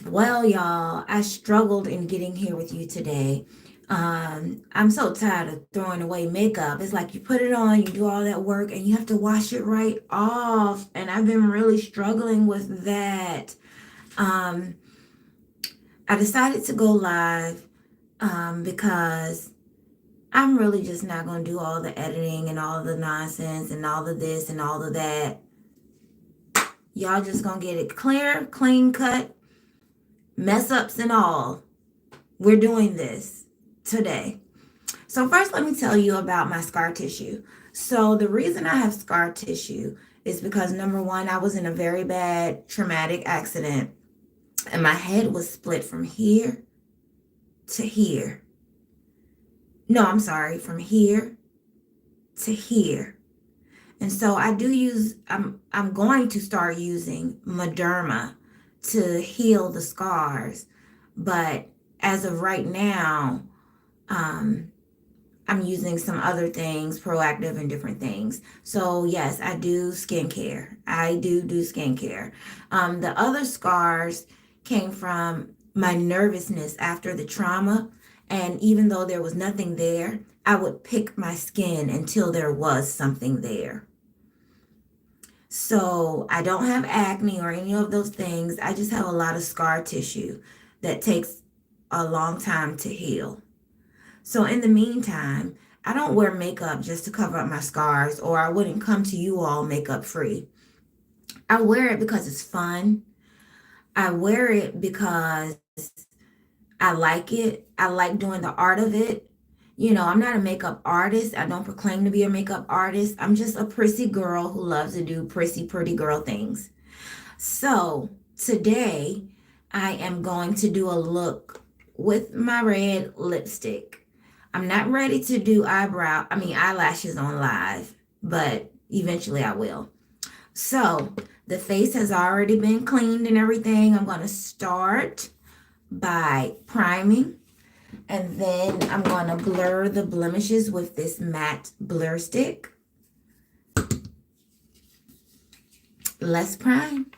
Well, y'all, I struggled in getting here with you today. I'm so tired of throwing away makeup. It's like you put it on, you do all that work, and you have to wash it right off. And I've been really struggling with that. Um, I decided to go live because I'm really just not going to do all the editing and all the nonsense and all of this and all of that. Y'all just going to get it clear, clean cut, mess ups and all. We're doing this today. So, first, let me tell you about my scar tissue. So, the reason I have scar tissue is because number one, I was in a very bad traumatic accident and my head was split from here to here. No, I'm sorry, from here to here. And so I do use I'm going to start using Moderna to heal the scars, but as of right now, um I'm using some other things, proactive and different things. So yes, I do skincare. I do skincare. The other scars came from my nervousness after the trauma, and even though there was nothing there, I would pick my skin until there was something there. So I don't have acne or any of those things. I just have a lot of scar tissue that takes a long time to heal. So in the meantime, I don't wear makeup just to cover up my scars, or I wouldn't come to you all makeup free. I wear it because it's fun. I wear it because I like it. I like doing the art of it. You know, I'm not a makeup artist. I don't proclaim to be a makeup artist. I'm just a prissy girl who loves to do prissy, pretty girl things. So today, I am going to do a look with my red lipstick. I'm not ready to do eyelashes on live, but eventually I will. So the face has already been cleaned and everything. I'm going to start by priming, and then I'm going to blur the blemishes with this matte blur stick. Let's prime.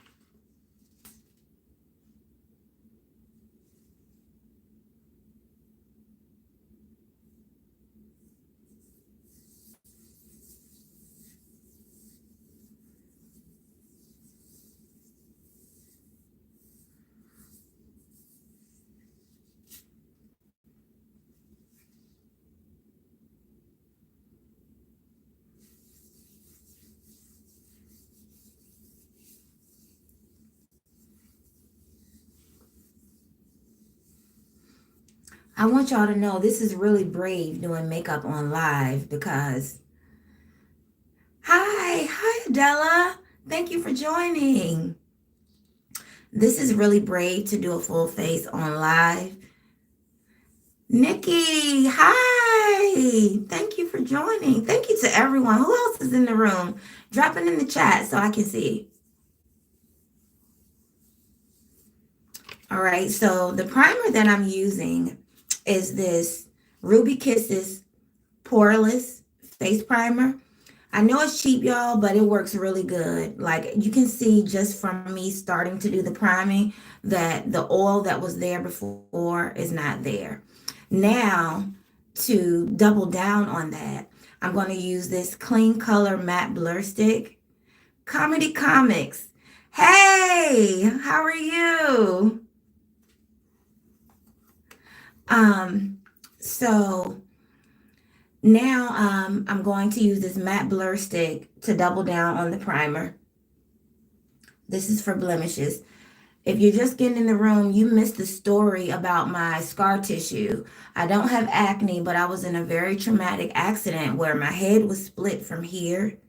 I want y'all to know this is really brave doing makeup on live because hi Adela. Thank you for joining. This is really brave to do a full face on live. Nikki, hi. Thank you for joining. Thank you to everyone. Who else is in the room? Drop it in the chat so I can see. All right, so the primer that I'm using is this Ruby Kisses Poreless Face Primer. I know it's cheap, y'all, but it works really good. Like you can see just from me starting to do the priming that the oil that was there before is not there. Now, to double down on that, I'm going to use this Clean Color Matte Blur Stick. Comedy Comics. Hey, how are you? So now I'm going to use this matte blur stick to double down on the primer. This is for blemishes. If you're just getting in the room, you missed the story about my scar tissue. I don't have acne, but I was in a very traumatic accident where my head was split from here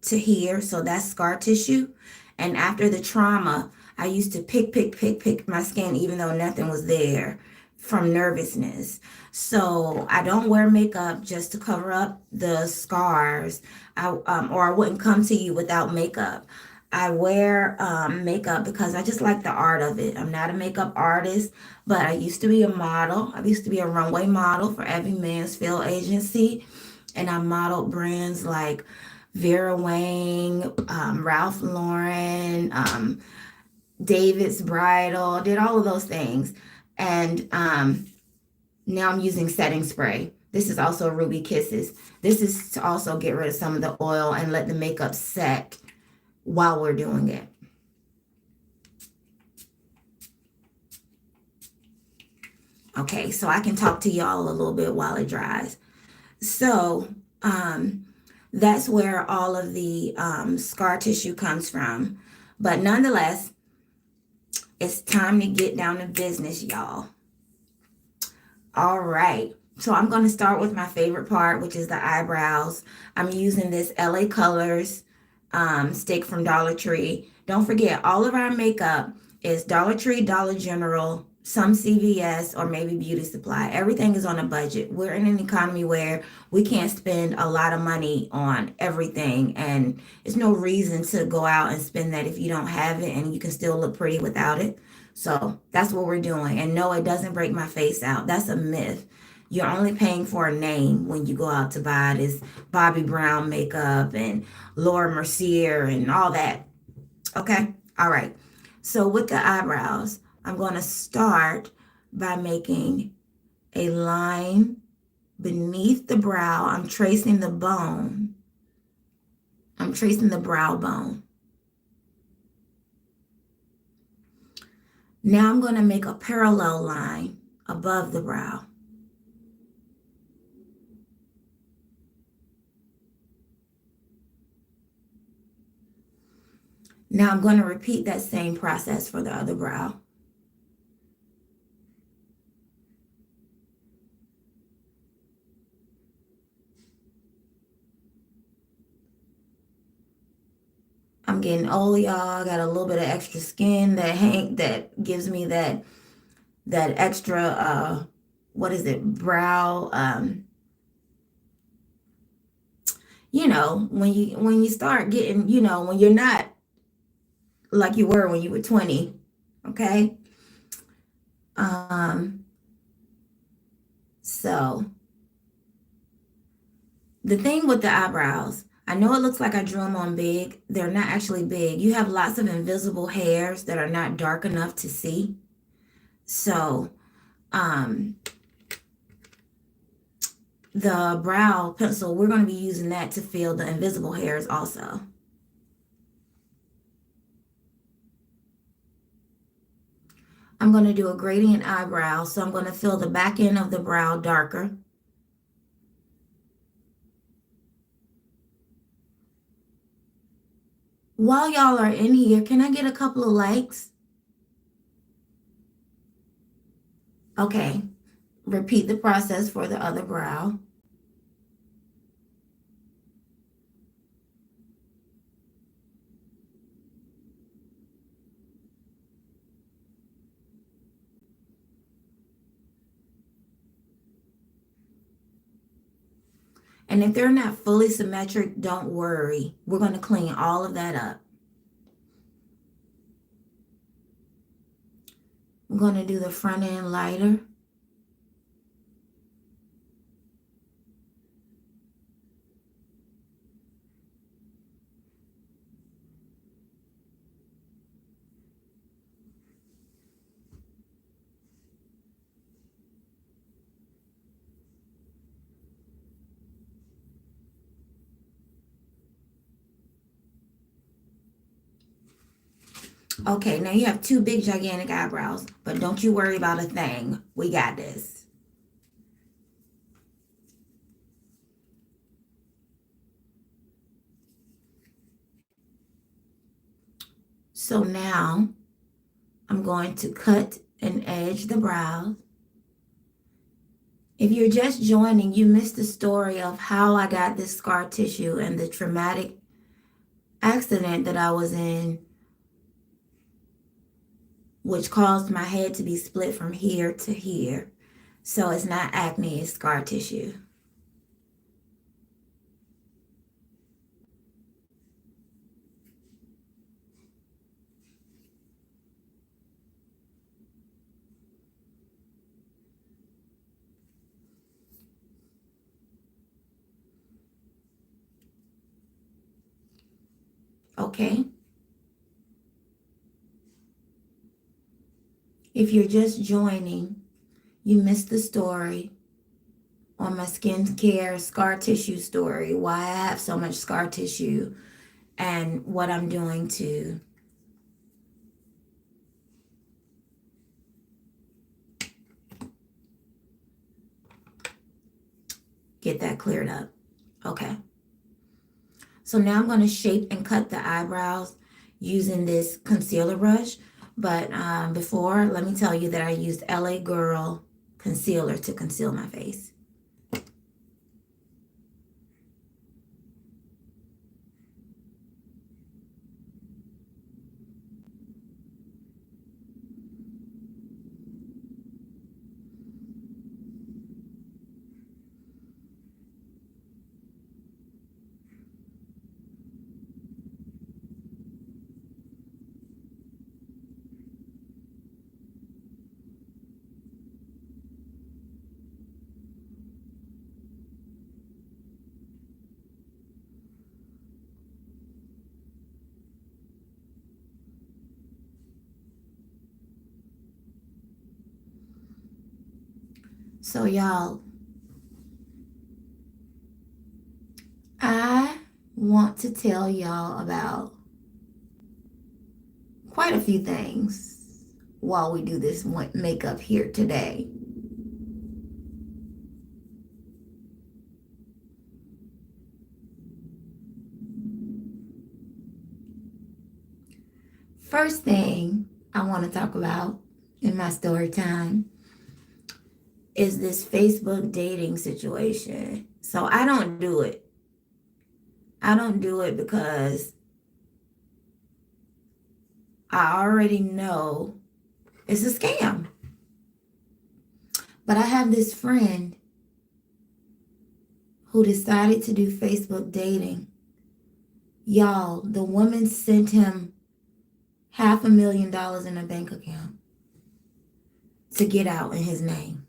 to here. So that's scar tissue. And after the trauma, I used to pick my skin, even though nothing was there from nervousness. So I don't wear makeup just to cover up the scars. Or I wouldn't come to you without makeup. I wear makeup because I just like the art of it. I'm not a makeup artist, but I used to be a model. I used to be a runway model for Every Mansfield Agency, and I modeled brands like Vera Wang, Ralph Lauren, David's Bridal, did all of those things. And now I'm using setting spray. This is also Ruby Kisses. This is to also get rid of some of the oil and let the makeup set while we're doing it. Okay, so I can talk to y'all a little bit while it dries. So that's where all of the scar tissue comes from. But nonetheless, it's time to get down to business, y'all. All right. So I'm going to start with my favorite part, which is the eyebrows. I'm using this LA Colors stick from Dollar Tree. Don't forget, all of our makeup is Dollar Tree, Dollar General, some CVS, or maybe Beauty Supply. Everything is on a budget. We're in an economy where we can't spend a lot of money on everything, and there's no reason to go out and spend that if you don't have it and you can still look pretty without it. So that's what we're doing. And no, it doesn't break my face out. That's a myth. You're only paying for a name when you go out to buy this Bobbi Brown makeup and Laura Mercier and all that. Okay? All right. So with the eyebrows, I'm going to start by making a line beneath the brow. I'm tracing the bone. I'm tracing the brow bone. Now I'm going to make a parallel line above the brow. Now I'm going to repeat that same process for the other brow. I'm getting old, y'all. Got a little bit of extra skin that gives me that extra what is it, brow when you start getting, when you're not like you were when you were 20, okay? So the thing with the eyebrows, I know it looks like I drew them on big. They're not actually big. You have lots of invisible hairs that are not dark enough to see. So the brow pencil, we're going to be using that to fill the invisible hairs also. I'm going to do a gradient eyebrow, so I'm going to fill the back end of the brow darker. While y'all are in here, can I get a couple of likes? Okay, repeat the process for the other brow. And if they're not fully symmetric, don't worry. We're going to clean all of that up. I'm going to do the front end lighter. Okay, now you have two big gigantic eyebrows, but don't you worry about a thing. We got this. So now I'm going to cut and edge the brows. If you're just joining, you missed the story of how I got this scar tissue and the traumatic accident that I was in, which caused my head to be split from here to here. So it's not acne, it's scar tissue. Okay. If you're just joining, you missed the story on my skincare scar tissue story, why I have so much scar tissue, and what I'm doing to get that cleared up. Okay. So now I'm going to shape and cut the eyebrows using this concealer brush. But before, let me tell you that I used LA Girl concealer to conceal my face. So y'all, I want to tell y'all about quite a few things while we do this makeup here today. First thing I want to talk about in my story time is this Facebook dating situation. So I don't do it. I don't do it because I already know it's a scam. But I have this friend who decided to do Facebook dating. Y'all, the woman sent him $500,000 in a bank account to get out in his name.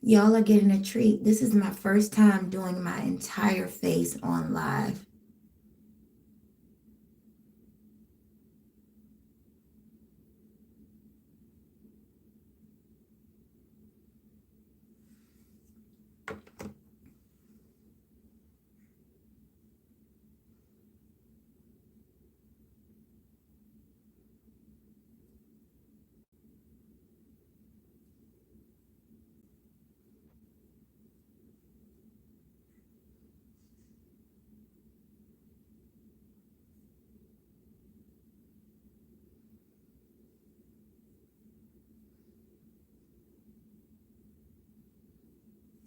Y'all are getting a treat. This is my first time doing my entire face on live.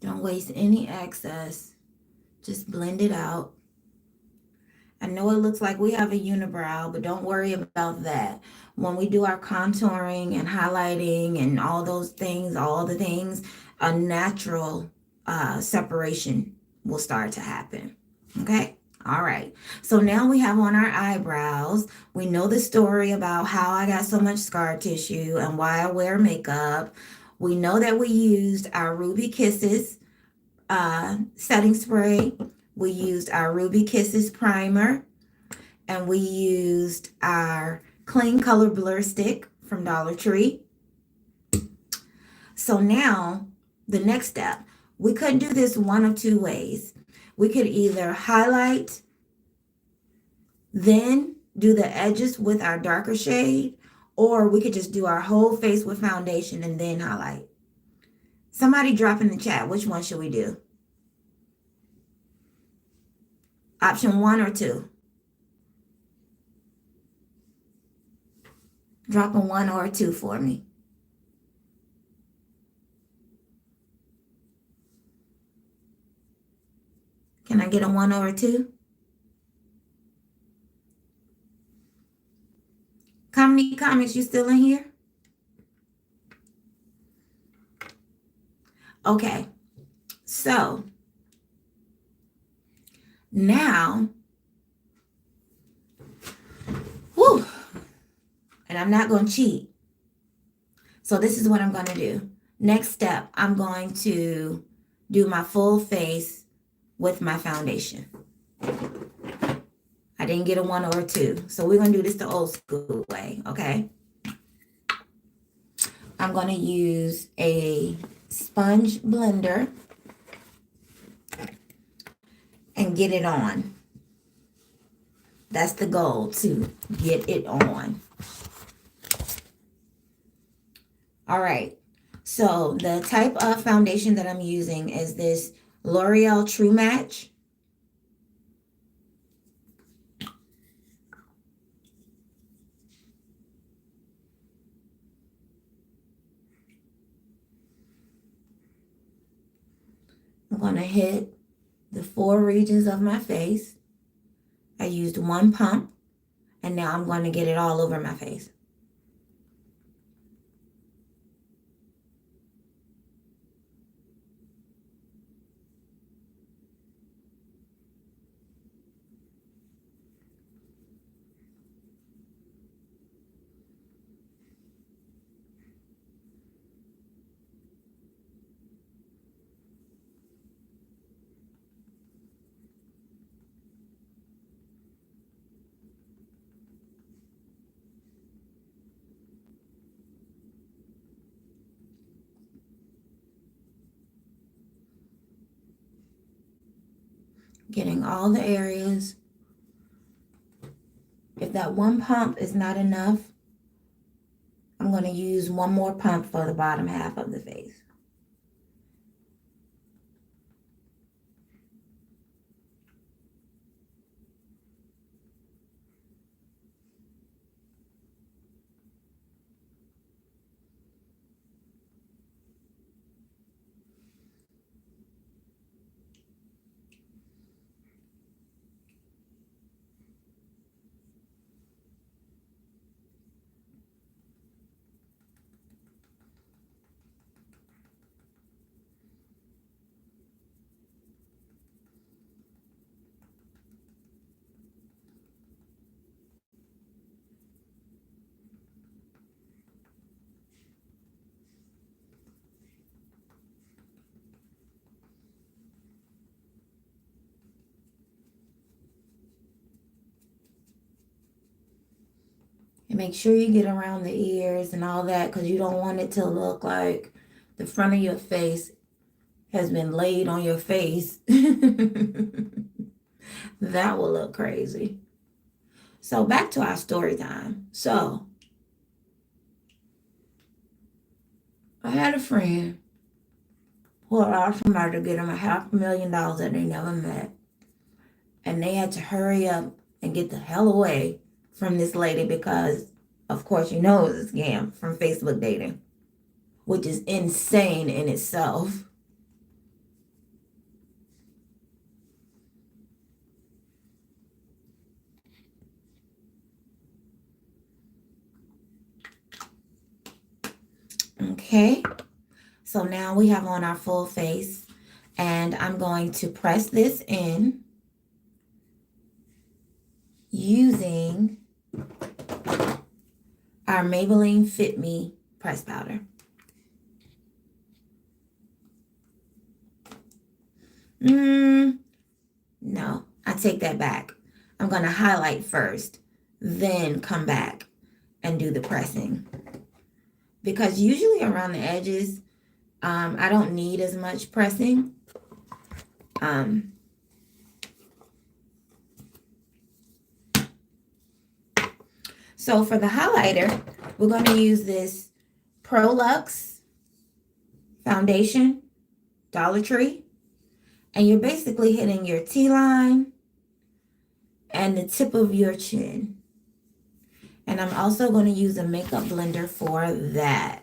Don't waste any excess. Just blend it out. I know it looks like we have a unibrow, but don't worry about that. When we do our contouring and highlighting and all those things, all the things, a natural separation will start to happen. Okay? All right. So now we have on our eyebrows. We know the story about how I got so much scar tissue and why I wear makeup. We know that we used our Ruby Kisses setting spray. We used our Ruby Kisses primer, and we used our Clean Color Blur Stick from Dollar Tree. So now, the next step, we could do this one of two ways. We could either highlight, then do the edges with our darker shade, or we could just do our whole face with foundation and then highlight. Somebody drop in the chat, which one should we do? Option 1 or 2? Drop a 1 or a 2 for me. Can I get a 1 or a 2? How many comments you still in here? Okay, so now, whew, and I'm not going to cheat. So this is what I'm going to do. Next step, I'm going to do my full face with my foundation. I didn't get a 1 or a 2. So we're going to do this the old school way, okay? I'm going to use a sponge blender and get it on. That's the goal, to get it on. All right. So the type of foundation that I'm using is this L'Oreal True Match. I'm going to hit the 4 regions of my face. I used 1 pump, and now I'm going to get it all over my face. Getting all the areas. If that 1 pump is not enough, I'm going to use 1 more pump for the bottom half of the face. And make sure you get around the ears and all that, because you don't want it to look like the front of your face has been laid on your face. That will look crazy. So back to our story time. So I had a friend who asked somebody to get them $500,000 that they never met. And they had to hurry up and get the hell away from this lady because, of course, you know it was a scam from Facebook dating, which is insane in itself. Okay, so now we have on our full face, and I'm going to press this in using our Maybelline Fit Me press powder. No, I take that back. I'm going to highlight first, then come back and do the pressing. Because usually around the edges, I don't need as much pressing. So for the highlighter, we're going to use this Prolux foundation, Dollar Tree. And you're basically hitting your T-line and the tip of your chin. And I'm also going to use a makeup blender for that.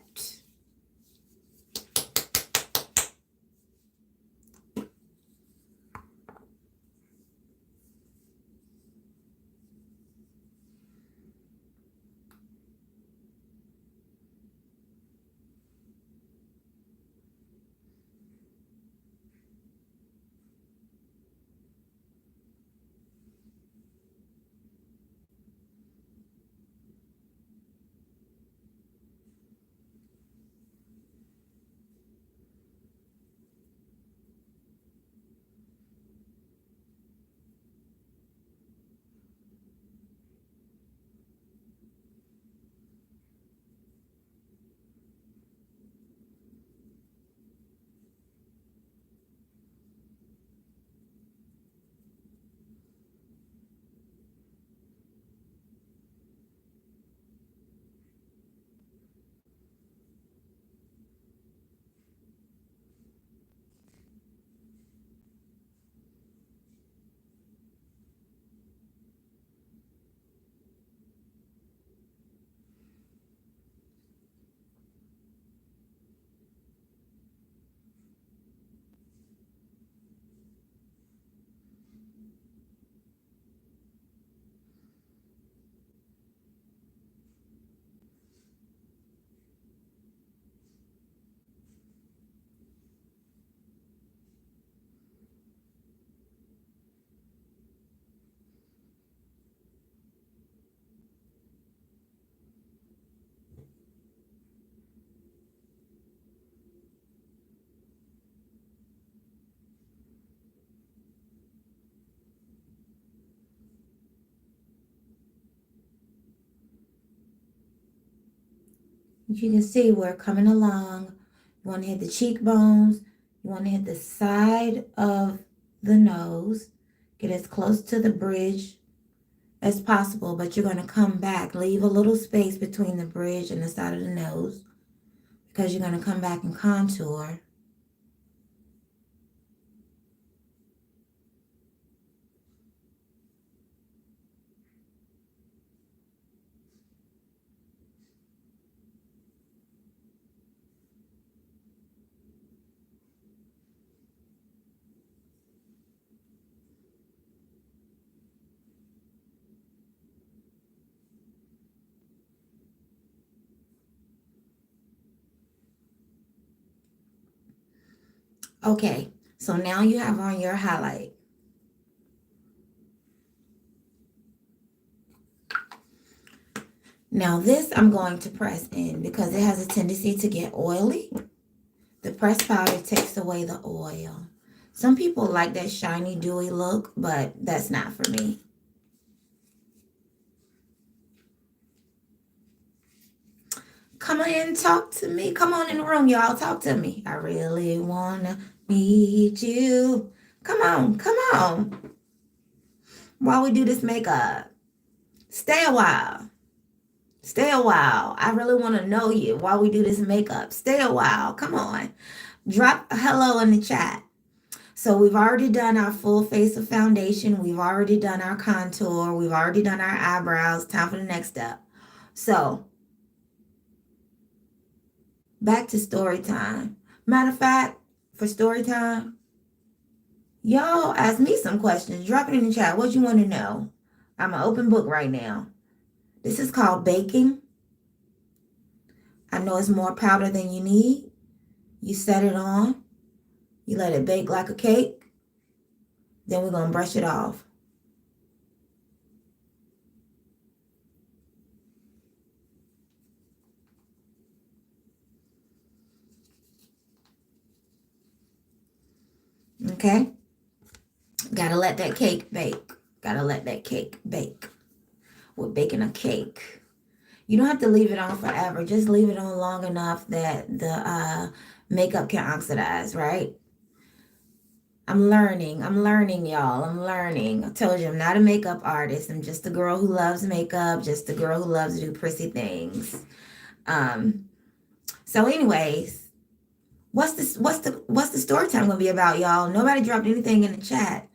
You can see we're coming along. You want to hit the cheekbones. You want to hit the side of the nose. Get as close to the bridge as possible, but you're going to come back. Leave a little space between the bridge and the side of the nose because you're going to come back and contour. Okay, so now you have on your highlight. Now this I'm going to press in because it has a tendency to get oily. The pressed powder takes away the oil. Some people like that shiny, dewy look, but that's not for me. Come on and talk to me. Come on in the room, y'all. Talk to me. I really wanna meet you. Come on, come on. While we do this makeup, stay a while. Stay a while. I really want to know you while we do this makeup. Stay a while. Come on. Drop a hello in the chat. So we've already done our full face of foundation. We've already done our contour. We've already done our eyebrows. Time for the next step. So back to story time. Matter of fact, for story time, y'all ask me some questions. Drop it in the chat. What you want to know? I'm an open book right now. This is called baking. I know it's more powder than you need. You set it on. You let it bake like a cake. Then we're going to brush it off. Okay? Gotta let that cake bake. Gotta let that cake bake. We're baking a cake. You don't have to leave it on forever. Just leave it on long enough that the makeup can oxidize, right? I'm learning, y'all. I'm learning. I told you I'm not a makeup artist. I'm just a girl who loves makeup, just a girl who loves to do prissy things. So anyways, what's the story time gonna be about, y'all? Nobody dropped anything in the chat.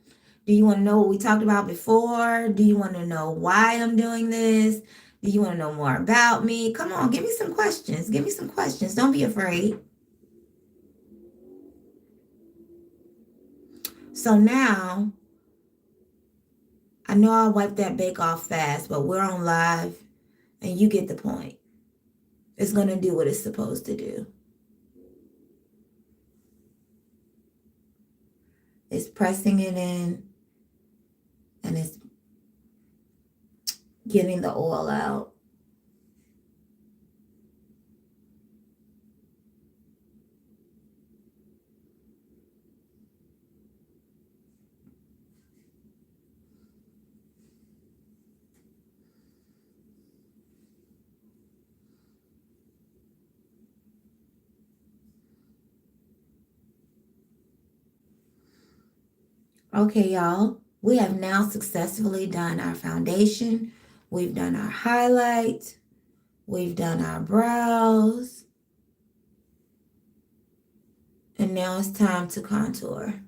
Do you want to know what we talked about before? Do you want to know why I'm doing this? Do you want to know more about me? Come on, give me some questions. Give me some questions. Don't be afraid. So now, I know I'll wipe that bake off fast, but we're on live and you get the point. It's going to do what it's supposed to do. It's pressing it in and it's getting the oil out. Okay, y'all, we have now successfully done our foundation. We've done our highlight. We've done our brows. And now it's time to contour.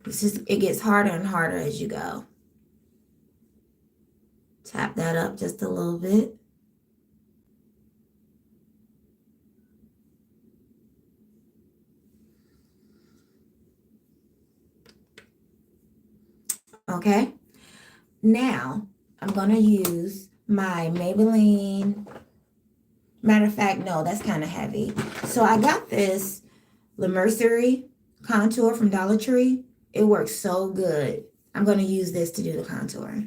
It gets harder and harder as you go. Tap that up just a little bit. Okay. Now I'm going to use my Maybelline. Matter of fact, no, that's kind of heavy. So I got this Le Mercerie contour from Dollar Tree. It works so good. I'm going to use this to do the contour.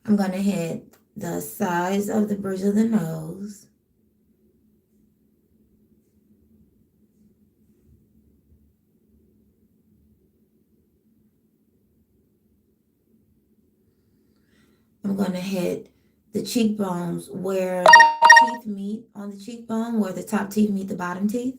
I'm going to hit the sides of the bridge of the nose. I'm going to hit the cheekbones where the teeth meet on the cheekbone, where the top teeth meet the bottom teeth.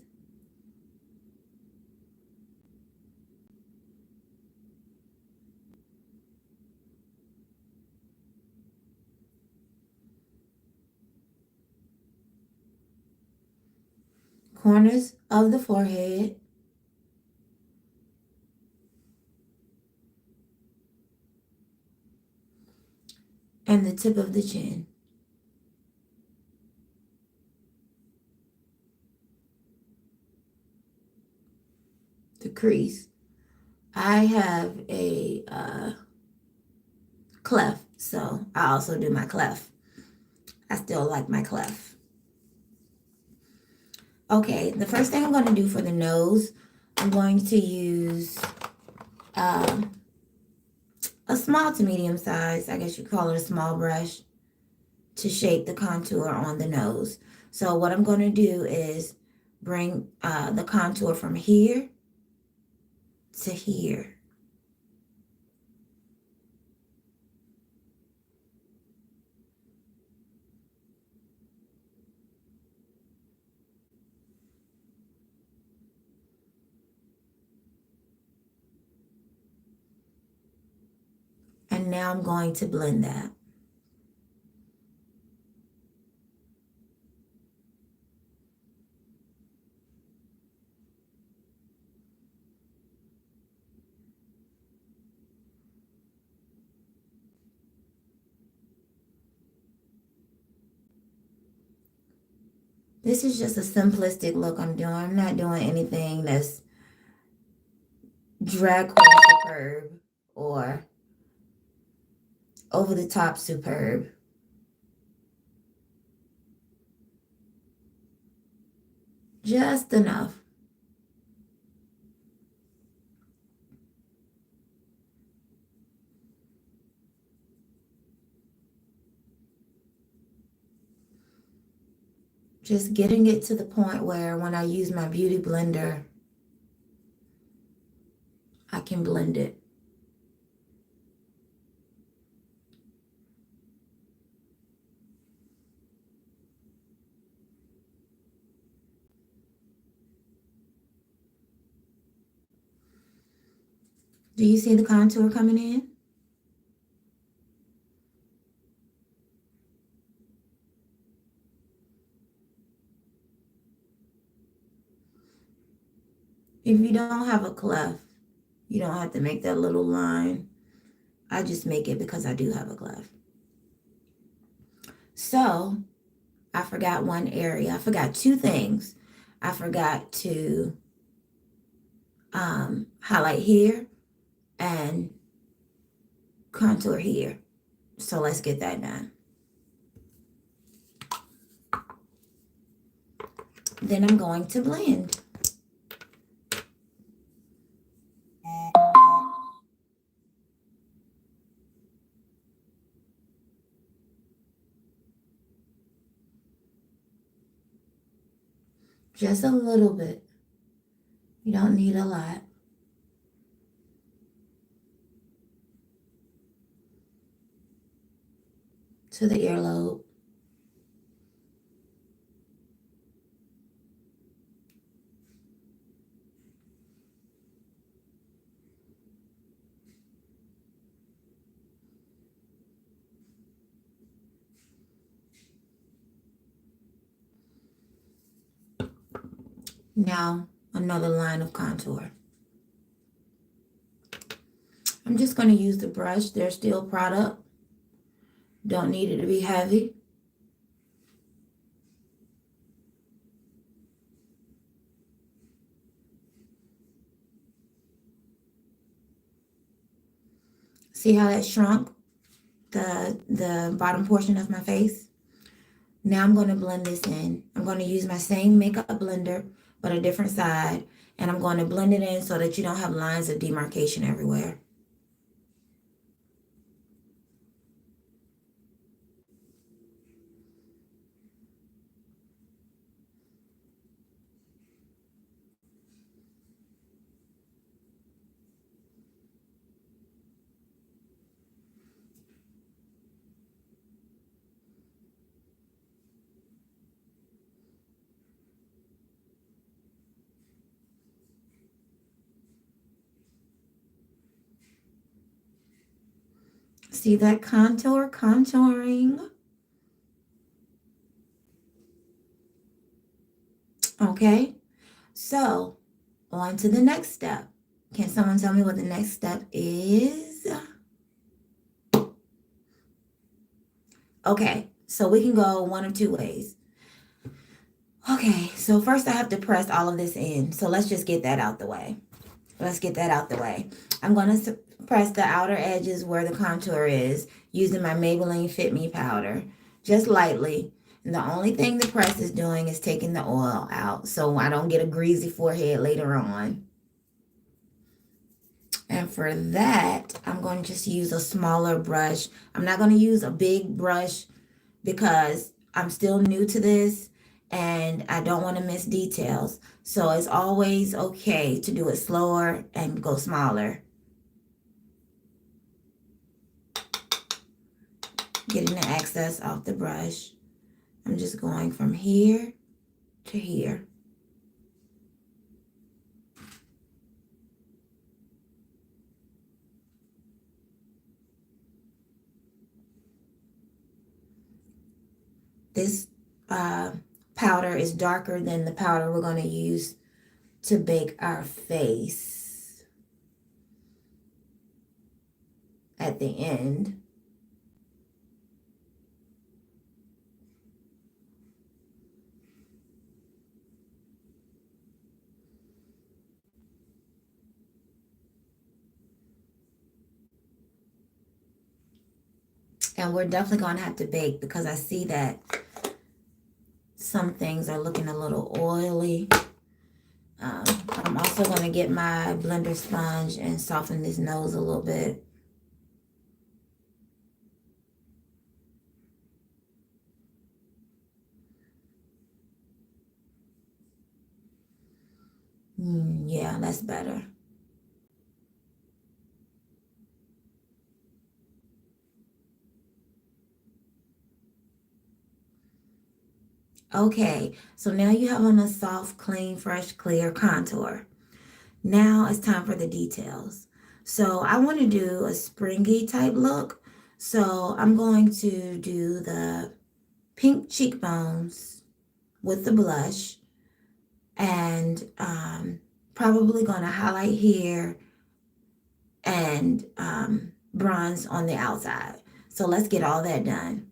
Corners of the forehead, and the tip of the chin. The crease. I have a cleft, so I also do my cleft. I still like my cleft. Okay, the first thing I'm going to do for the nose, I'm going to use um, a small to medium size, I guess you call it a small brush, to shape the contour on the nose. So what I'm going to do is bring the contour from here to here. And now I'm going to blend that. This is just a simplistic look I'm doing. I'm not doing anything that's drag queen superb or over the top superb. Just enough. Just getting it to the point where when I use my beauty blender, I can blend it. Do you see the contour coming in? If you don't have a cleft, you don't have to make that little line. I just make it because I do have a cleft. So I forgot one area. I forgot two things. I forgot to highlight here and contour here. So let's get that done. Then I'm going to blend. Just a little bit. You don't need a lot. To the earlobe. Now another line of contour. I'm just going to use the brush. They're still product. Don't need it to be heavy. See how that shrunk the bottom portion of my face? Now I'm going to blend this in. I'm going to use my same makeup blender, but a different side. And I'm going to blend it in so that you don't have lines of demarcation everywhere. see that contour contouring. Okay, so on to the next step. Can someone tell me what the next step is? Okay, so we can go one of two ways. Okay, so first I have to press all of this in. So let's just get that out the way. Let's get that out the way. I'm going to press the outer edges where the contour is using my Maybelline Fit Me powder, just lightly. And the only thing the press is doing is taking the oil out so I don't get a greasy forehead later on. And for that, I'm going to just use a smaller brush. I'm not going to use a big brush because I'm still new to this and I don't want to miss details. So it's always okay to do it slower and go smaller. Getting the excess off the brush. I'm just going from here to here. This powder is darker than the powder we're going to use to bake our face at the end. And we're definitely going to have to bake because I see that some things are looking a little oily. I'm also going to get my blender sponge and soften this nose a little bit. Yeah, that's better. Okay, so now you have on a soft, clean, fresh, clear contour. Now it's time for the details. So I want to do a springy type look. So I'm going to do the pink cheekbones with the blush and probably going to highlight here and bronze on the outside. So let's get all that done.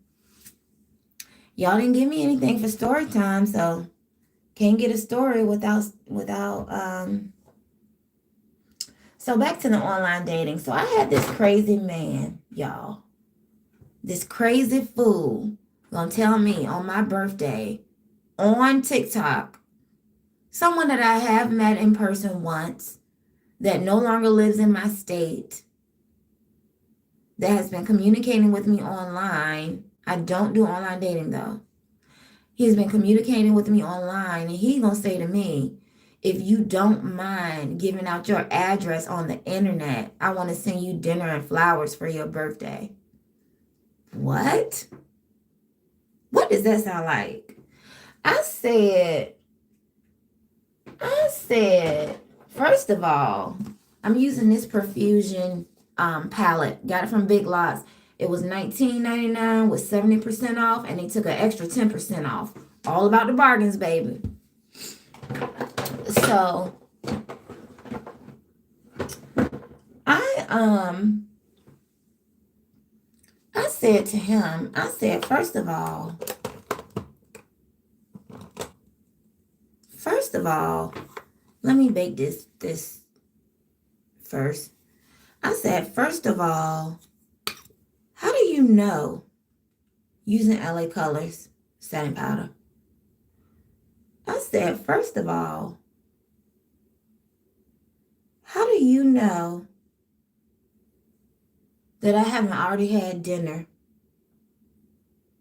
Y'all didn't give me anything for story time, so can't get a story without so back to the online dating. So I had this crazy man, y'all. This crazy fool gonna tell me on my birthday on TikTok, someone that I have met in person once, that no longer lives in my state, that has been communicating with me online. I don't do online dating though. He's been communicating with me online and he's gonna say to me, if you don't mind giving out your address on the internet, I want to send you dinner and flowers for your birthday. What? What does that sound like? I said, first of all, I'm using this Perfusion palette. Got it from Big Lots. It was $19.99 with 70% off, and they took an extra 10% off. All about the bargains, baby. So I said to him, first of all, let me bake this first. I said, first of all, how do you know using LA Colors setting powder? I said, first of all, how do you know that I haven't already had dinner,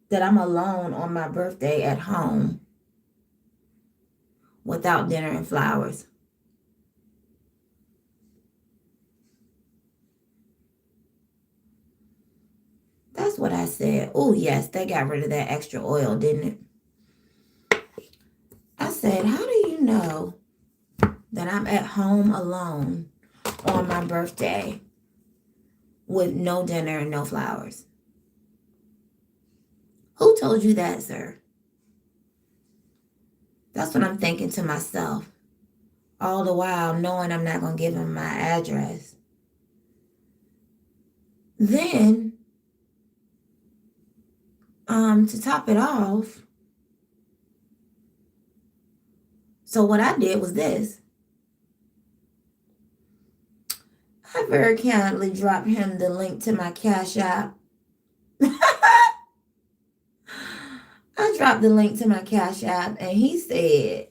that I'm alone on my birthday at home without dinner and flowers? That's what I said. Oh, yes, they got rid of that extra oil, didn't it? I said, how do you know that I'm at home alone on my birthday with no dinner and no flowers. Who told you that, sir? That's what I'm thinking to myself. All the while knowing I'm not going to give him my address. Then, to top it off, so what I did was this. I very kindly dropped him the link to my Cash App. I dropped the link to my Cash App, and he said,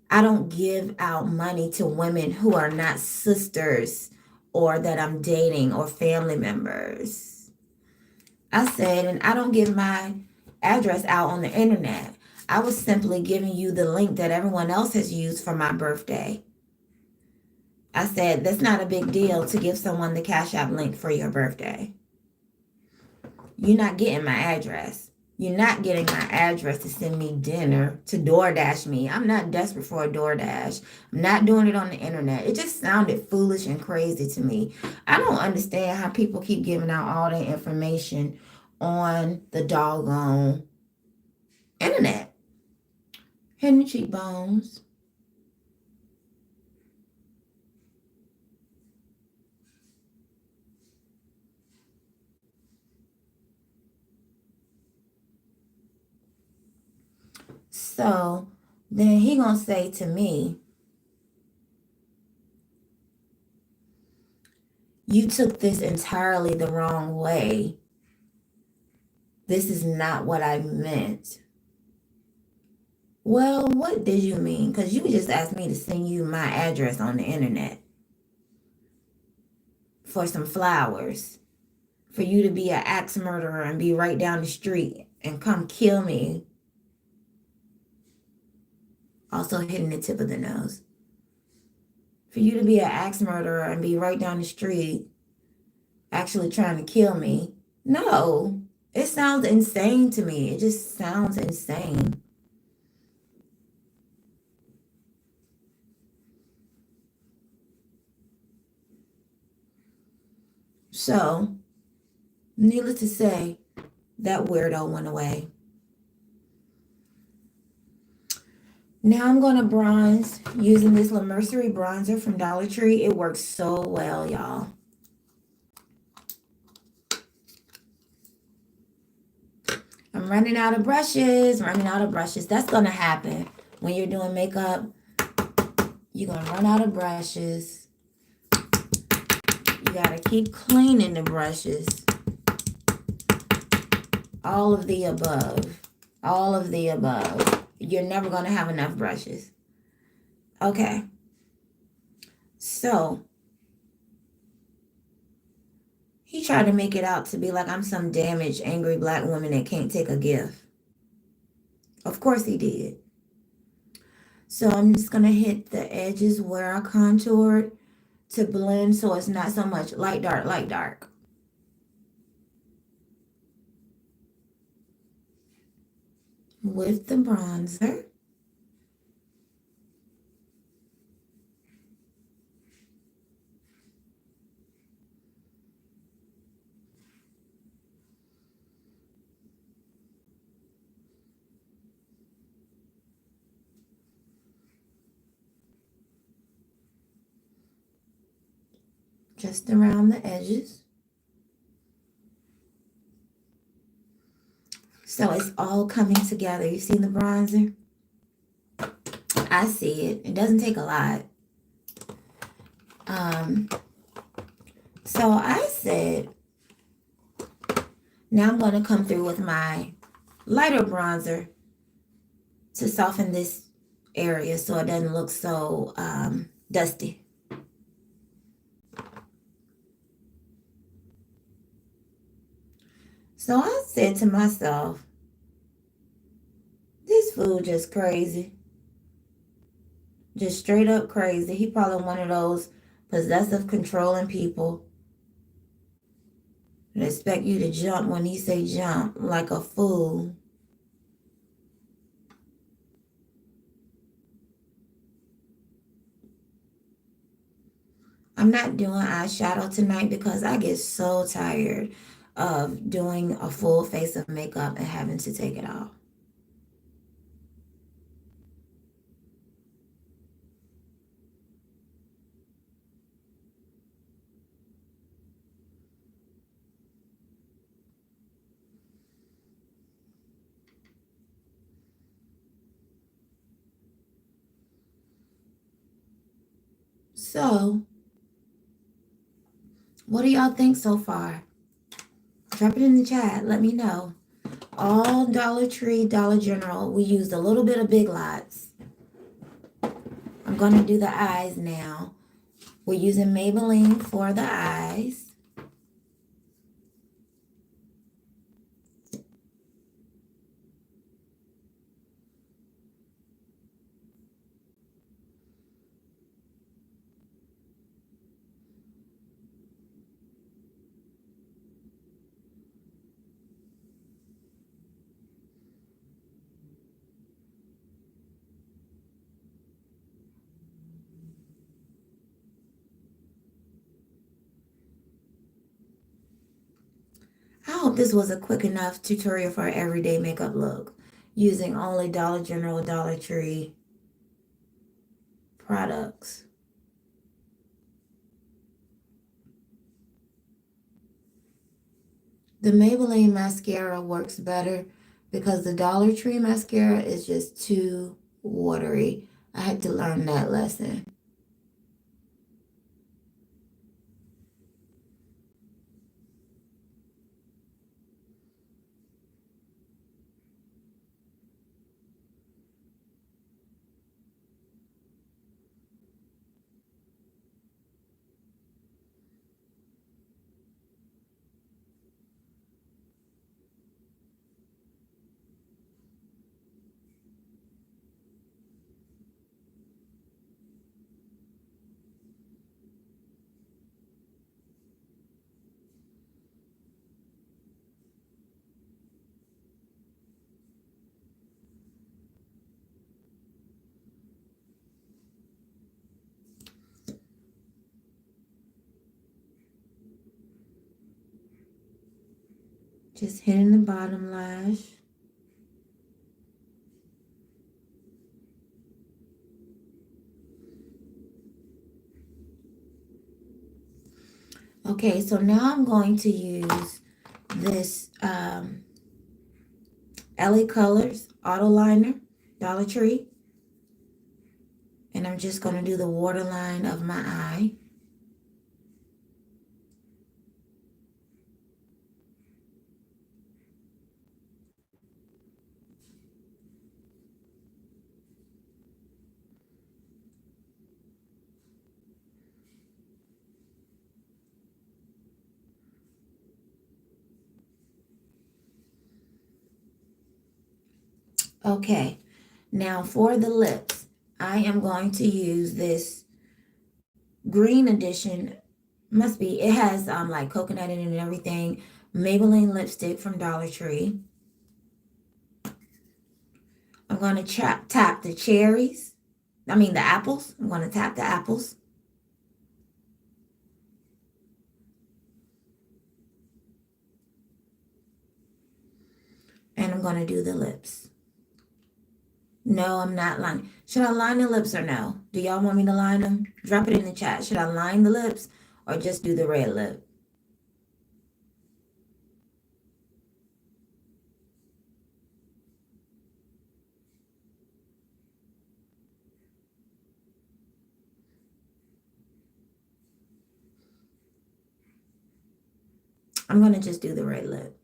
I don't give out money to women who are not sisters or that I'm dating or family members. I said, and I don't give my address out on the internet. I was simply giving you the link that everyone else has used for my birthday. I said, that's not a big deal to give someone the Cash App link for your birthday. You're not getting my address. You're not getting my address to send me dinner, to DoorDash me. I'm not desperate for a DoorDash. I'm not doing it on the internet. It just sounded foolish and crazy to me. I don't understand how people keep giving out all their information on the doggone internet. Hidden cheekbones. So then he gonna say to me, you took this entirely the wrong way. This is not what I meant. Well, what did you mean? Because you just asked me to send you my address on the internet for some flowers, for you to be an axe murderer and be right down the street and come kill me. Also hitting the tip of the nose. For you to be an axe murderer and be right down the street actually trying to kill me. No, it sounds insane to me. It just sounds insane. So, needless to say, that weirdo went away. Now I'm going to bronze using this La Mercerie bronzer from Dollar Tree. It works so well, y'all. I'm running out of brushes. That's going to happen when you're doing makeup. You're going to run out of brushes. You got to keep cleaning the brushes. All of the above. All of the above. You're never going to have enough brushes. Okay. So, he tried to make it out to be like I'm some damaged, angry black woman that can't take a gift. Of course he did. So I'm just going to hit the edges where I contoured to blend so it's not so much light, dark. With the bronzer. Just around the edges. So it's all coming together. You see the bronzer? I see it. It doesn't take a lot. So I said, now I'm going to come through with my lighter bronzer to soften this area so it doesn't look so dusty. So I said to myself, this fool just crazy. Just straight up crazy. He probably one of those possessive, controlling people that expect you to jump when he say jump like a fool. I'm not doing eyeshadow tonight because I get so tired of doing a full face of makeup and having to take it off. So, what do y'all think so far? Drop it in the chat. Let me know. All Dollar Tree, Dollar General. We used a little bit of Big Lots. I'm going to do the eyes now. We're using Maybelline for the eyes. I hope this was a quick enough tutorial for our everyday makeup look using only Dollar General, Dollar Tree products. The Maybelline mascara works better because the Dollar Tree mascara is just too watery. I had to learn that lesson. Just hitting the bottom lash. Okay, so now I'm going to use this LA Colors Auto Liner, Dollar Tree. And I'm just going to do the waterline of my eye. Okay, now for the lips, I am going to use this green edition. Must be, it has like coconut in it and everything. Maybelline lipstick from Dollar Tree. I'm going to tap the cherries. I mean the apples. I'm going to tap the apples. And I'm going to do the lips. No, I'm not lining. Should I line the lips or no? Do y'all want me to line them? Drop it in the chat. Should I line the lips or just do the red lip? I'm going to just do the red lip.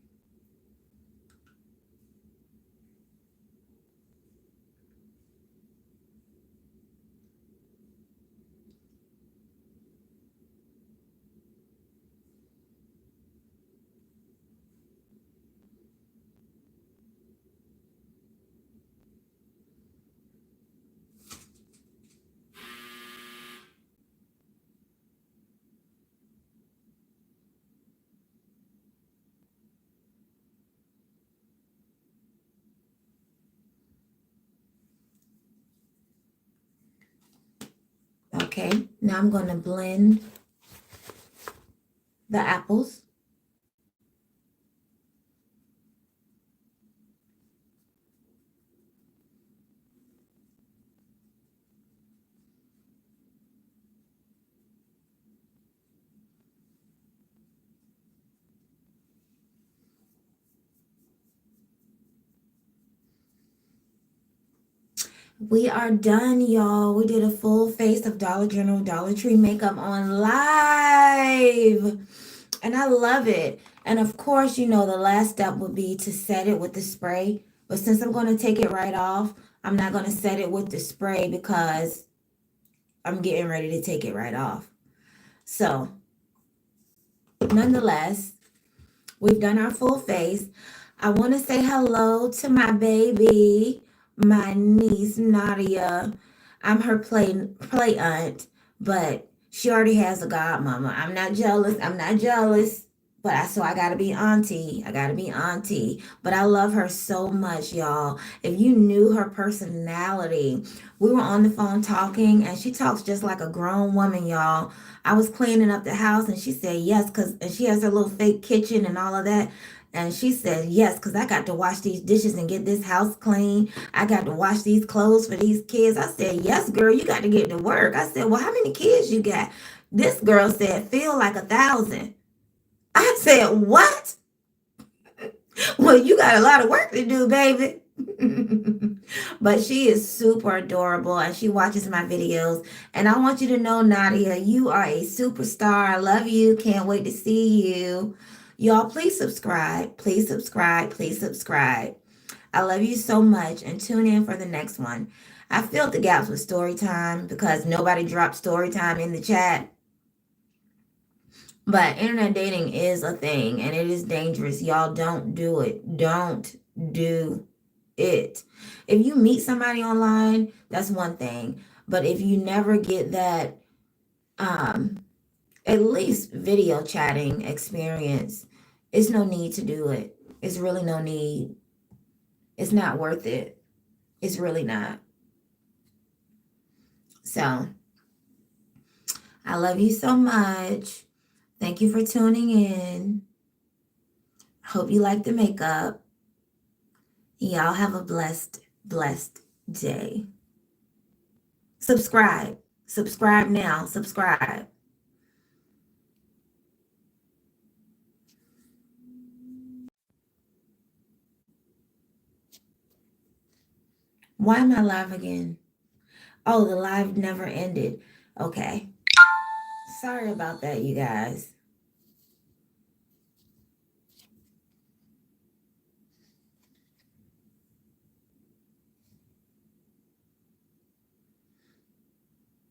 Okay, now I'm going to blend The apples. We are done, y'all. We did a full face of Dollar General Dollar Tree makeup on live. And I love it. And of course, the last step would be to set it with the spray. But since I'm going to take it right off, I'm not going to set it with the spray because I'm getting ready to take it right off. So, nonetheless, we've done our full face. I want to say hello to my baby, my niece Nadia. I'm her play aunt, but she already has a godmama. I'm not jealous. I'm not jealous. But I gotta be auntie. I gotta be auntie. But I love her so much, y'all. If you knew her personality, we were on the phone talking, and she talks just like a grown woman, y'all. I was cleaning up the house, and she said yes, and she has her little fake kitchen and all of that. And she said, yes, because I got to wash these dishes and get this house clean. I got to wash these clothes for these kids. I said, yes, girl, you got to get to work. I said, well, how many kids you got? This girl said, feel like 1,000. I said, what? Well, you got a lot of work to do, baby. But she is super adorable and she watches my videos. And I want you to know, Nadia, you are a superstar. I love you. Can't wait to see you. Y'all, please subscribe. Please subscribe. Please subscribe. I love you so much and tune in for the next one. I filled the gaps with story time because nobody dropped story time in the chat. But internet dating is a thing and it is dangerous. Y'all don't do it. Don't do it. If you meet somebody online, that's one thing. But if you never get that at least video chatting experience, it's no need to do it. It's really no need. It's not worth it. It's really not. So, I love you so much. Thank you for tuning in. Hope you like the makeup. Y'all have a blessed day. Subscribe. Subscribe now. Subscribe. Why am I live again? Oh, the live never ended. Okay. Sorry about that, you guys.